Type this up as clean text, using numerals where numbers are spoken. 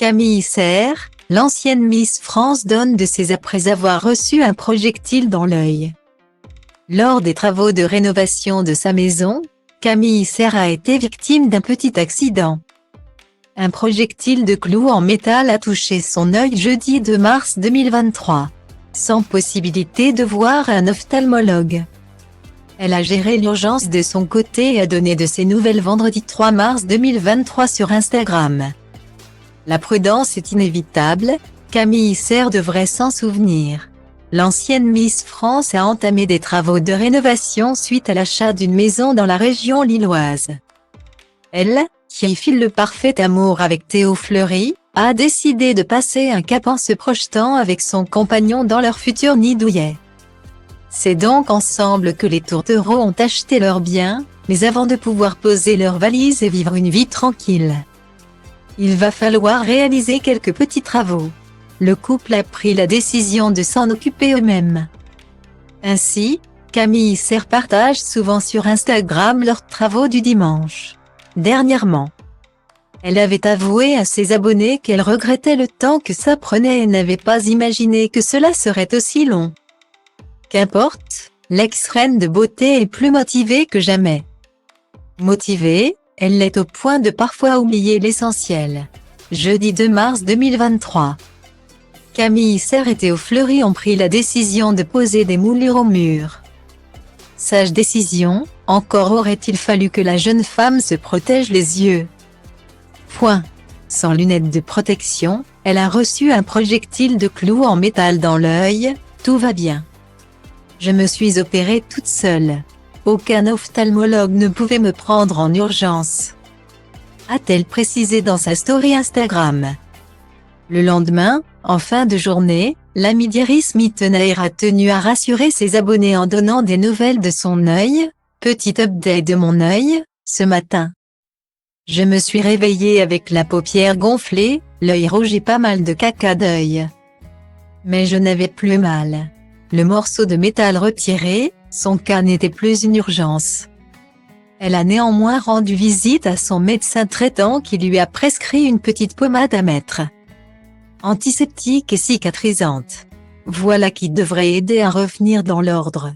Camille Serre, l'ancienne Miss France, donne de ses après avoir reçu un projectile dans l'œil. Lors des travaux de rénovation de sa maison, Camille Serre a été victime d'un petit accident. Un projectile de clous en métal a touché son œil jeudi 2 mars 2023, sans possibilité de voir un ophtalmologue. Elle a géré l'urgence de son côté et a donné de ses nouvelles vendredi 3 mars 2023 sur Instagram. La prudence est inévitable, Camille Serre devrait s'en souvenir. L'ancienne Miss France a entamé des travaux de rénovation suite à l'achat d'une maison dans la région lilloise. Elle, qui file le parfait amour avec Théo Fleury, a décidé de passer un cap en se projetant avec son compagnon dans leur futur nid douillet. C'est donc ensemble que les tourtereaux ont acheté leurs biens, mais avant de pouvoir poser leurs valises et vivre une vie tranquille, il va falloir réaliser quelques petits travaux. Le couple a pris la décision de s'en occuper eux-mêmes. Ainsi, Camille Serre partage souvent sur Instagram leurs travaux du dimanche. Dernièrement, elle avait avoué à ses abonnés qu'elle regrettait le temps que ça prenait et n'avait pas imaginé que cela serait aussi long. Qu'importe, l'ex-reine de beauté est plus motivée que jamais. Motivée, elle l'est au point de parfois oublier l'essentiel. Jeudi 2 mars 2023. Camille Serre et Théo Fleury ont pris la décision de poser des moulures au mur. Sage décision, encore aurait-il fallu que la jeune femme se protège les yeux. Point. Sans lunettes de protection, elle a reçu un projectile de clous en métal dans l'œil, tout va bien. Je me suis opérée toute seule. Aucun ophtalmologue ne pouvait me prendre en urgence, a-t-elle précisé dans sa story Instagram. Le lendemain, en fin de journée, l'amie d'Iris Mittenaere a tenu à rassurer ses abonnés en donnant des nouvelles de son œil. Petit update de mon œil, ce matin. Je me suis réveillée avec la paupière gonflée, l'œil rouge et pas mal de caca d'œil. Mais je n'avais plus mal. Le morceau de métal retiré, son cas n'était plus une urgence. Elle a néanmoins rendu visite à son médecin traitant qui lui a prescrit une petite pommade à mettre. Antiseptique et cicatrisante. Voilà qui devrait aider à revenir dans l'ordre.